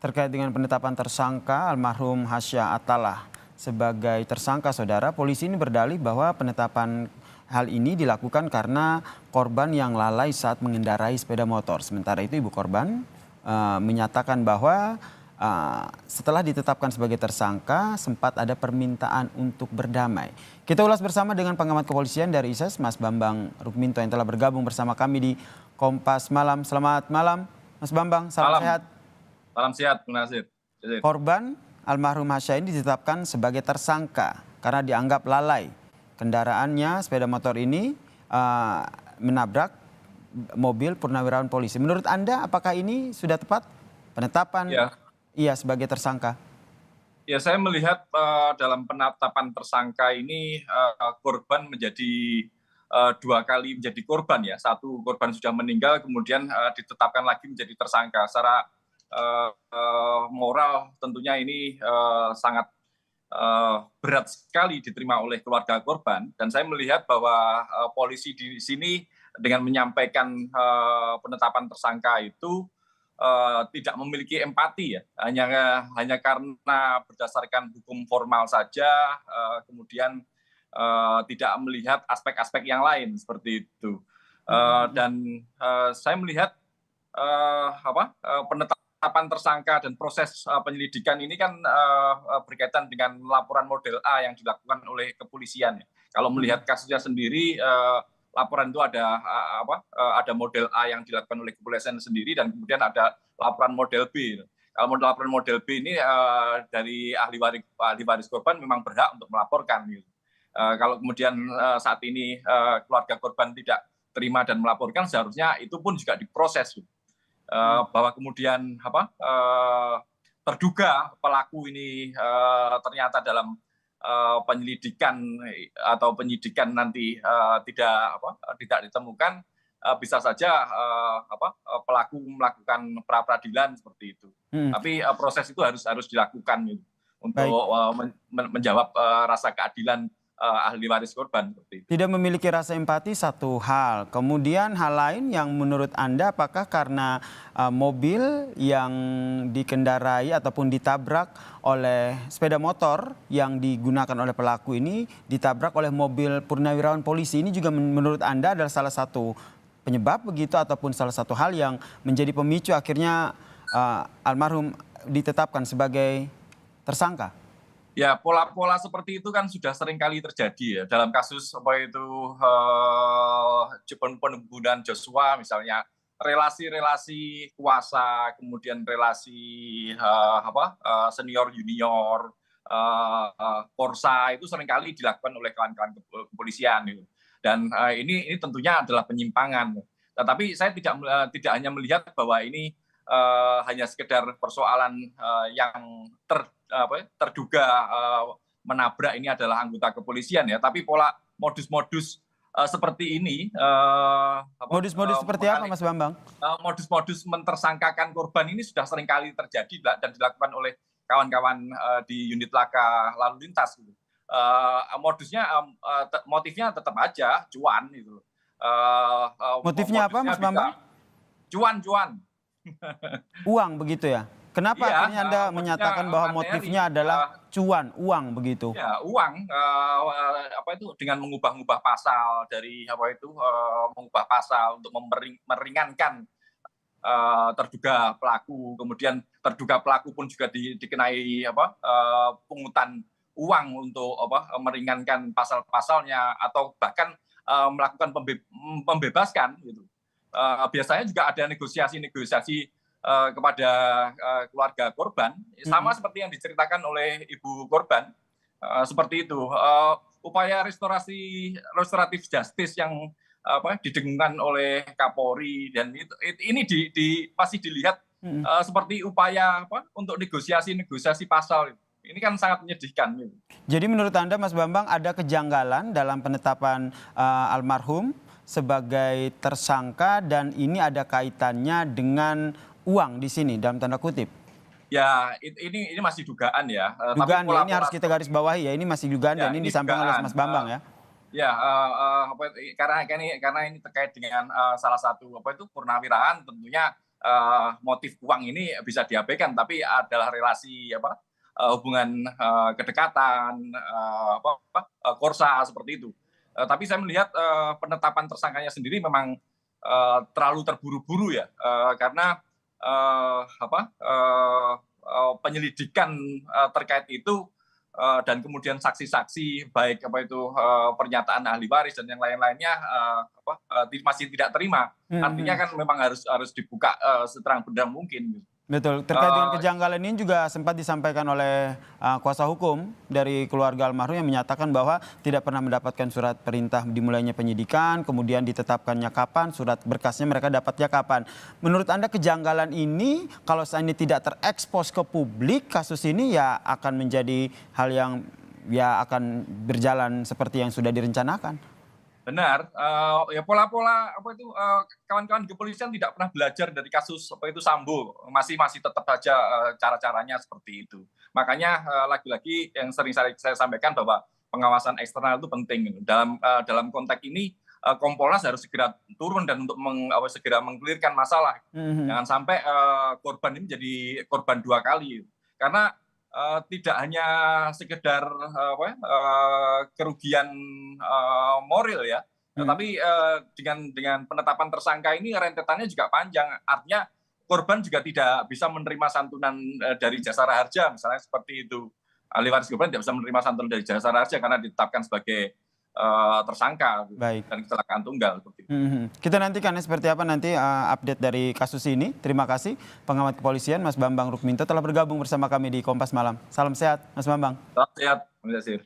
Terkait dengan penetapan tersangka almarhum Hasya Attallah sebagai tersangka, saudara, polisi ini berdalih bahwa penetapan hal ini dilakukan karena korban yang lalai saat mengendarai sepeda motor. Sementara itu ibu korban menyatakan bahwa setelah ditetapkan sebagai tersangka sempat ada permintaan untuk berdamai. Kita ulas bersama dengan pengamat kepolisian dari ISES, Mas Bambang Rukminto, yang telah bergabung bersama kami di Kompas Malam. Selamat malam, Mas Bambang. Salam sehat. Salam sehat, Bu Nasir. Korban almarhum Hasya ini ditetapkan sebagai tersangka karena dianggap lalai. Kendaraannya, sepeda motor ini menabrak mobil purnawirawan polisi. Menurut Anda apakah ini sudah tepat penetapan ia sebagai tersangka? Ya, saya melihat dalam penetapan tersangka ini korban menjadi dua kali menjadi korban ya. Satu korban sudah meninggal, kemudian ditetapkan lagi menjadi tersangka. Secara moral tentunya ini sangat berat sekali diterima oleh keluarga korban, dan saya melihat bahwa polisi di sini dengan menyampaikan penetapan tersangka itu tidak memiliki empati ya, hanya karena berdasarkan hukum formal saja, kemudian tidak melihat aspek-aspek yang lain seperti itu. Dan saya melihat penetapan tersangka dan proses penyelidikan ini kan berkaitan dengan laporan model A yang dilakukan oleh kepolisian. Kalau melihat kasusnya sendiri, laporan itu ada model A yang dilakukan oleh kepolisian sendiri, dan kemudian ada laporan model B. Kalau laporan model B ini dari ahli waris korban memang berhak untuk melaporkan. Kalau kemudian saat ini keluarga korban tidak terima dan melaporkan, seharusnya itu pun juga diproses. Bahwa kemudian terduga pelaku ini ternyata dalam penyelidikan atau penyidikan nanti tidak ditemukan, bisa saja pelaku melakukan pra peradilan seperti itu. Tapi proses itu harus dilakukan untuk menjawab rasa keadilan ahli waris korban. Tidak memiliki rasa empati satu hal. Kemudian hal lain yang menurut Anda, apakah karena mobil yang dikendarai ataupun ditabrak oleh sepeda motor yang digunakan oleh pelaku ini ditabrak oleh mobil purnawirawan polisi, ini juga menurut Anda adalah salah satu penyebab begitu, ataupun salah satu hal yang menjadi pemicu akhirnya almarhum ditetapkan sebagai tersangka? Ya, pola-pola seperti itu kan sudah sering kali terjadi ya dalam kasus pembunuhan Joshua, misalnya relasi-relasi kuasa, kemudian relasi senior junior, korsa itu sering kali dilakukan oleh kawan-kawan kepolisian gitu. Dan ini tentunya adalah penyimpangan. Tetapi saya tidak hanya melihat bahwa ini hanya sekedar persoalan yang terduga menabrak ini adalah anggota kepolisian ya, tapi pola modus-modus seperti ini. Modus-modus seperti apa, Mas Bambang? Modus-modus mentersangkakan korban ini sudah seringkali terjadi dan dilakukan oleh kawan-kawan di unit laka lalu lintas. Modusnya, motifnya tetap aja cuan gitu. Motifnya apa, Mas Bambang? Cuan. Uang begitu ya? Kenapa akhirnya Anda menyatakan bahwa motifnya adalah cuan, uang begitu? Ya, uang, dengan mengubah-ubah pasal dari mengubah pasal untuk meringankan terduga pelaku, kemudian terduga pelaku pun juga dikenai pungutan uang untuk meringankan pasal-pasalnya, atau bahkan melakukan pembebaskan gitu. Biasanya juga ada negosiasi kepada keluarga korban, sama seperti yang diceritakan oleh ibu korban, seperti itu. Upaya restoratif justice yang didengungkan oleh Kapolri, dan ini pasti dilihat seperti upaya untuk negosiasi pasal. Ini kan sangat menyedihkan. Jadi menurut Anda, Mas Bambang, ada kejanggalan dalam penetapan almarhum sebagai tersangka, dan ini ada kaitannya dengan uang di sini dalam tanda kutip? Ya, ini masih dugaan ya. Dugaan ya, ini harus kita garis bawahi ya, ini masih dugaan dan ini disampaikan oleh Mas Bambang ya. Ya, karena ini terkait dengan salah satu purnawirawan, tentunya motif uang ini bisa diabaikan, tapi adalah relasi hubungan kedekatan, korsa seperti itu. Tapi saya melihat penetapan tersangkanya sendiri memang terlalu terburu-buru ya, karena penyelidikan terkait itu dan kemudian saksi-saksi baik pernyataan ahli waris dan yang lain-lainnya masih tidak terima. Artinya kan memang harus dibuka seterang-benderang mungkin. Betul, terkait dengan kejanggalan ini juga sempat disampaikan oleh kuasa hukum dari keluarga almarhum yang menyatakan bahwa tidak pernah mendapatkan surat perintah dimulainya penyidikan, kemudian ditetapkannya kapan, surat berkasnya mereka dapatnya kapan. Menurut Anda kejanggalan ini kalau ini tidak terekspos ke publik, kasus ini ya akan menjadi hal yang ya akan berjalan seperti yang sudah direncanakan? Benar, ya pola-pola kawan-kawan di kepolisian tidak pernah belajar dari kasus Sambo, masih tetap saja cara-caranya seperti itu. Makanya lagi-lagi yang sering saya sampaikan bahwa pengawasan eksternal itu penting. Dalam konteks ini Kompolnas harus segera turun dan untuk segera mengkelirkan masalah. Jangan sampai korban ini jadi korban dua kali. Karena tidak hanya sekedar kerugian moral ya, tetapi dengan penetapan tersangka ini rentetannya juga panjang. Artinya korban juga tidak bisa menerima santunan dari jasara harja, misalnya seperti itu. Ahli waris korban tidak bisa menerima santunan dari jasara harja karena ditetapkan sebagai tersangka. Baik. Dan kecelakaan tunggal. Kita nantikan seperti apa nanti update dari kasus ini. Terima kasih pengamat kepolisian Mas Bambang Rukminto telah bergabung bersama kami di Kompas Malam. Salam sehat Mas Bambang. Salam sehat, Mas Yasir.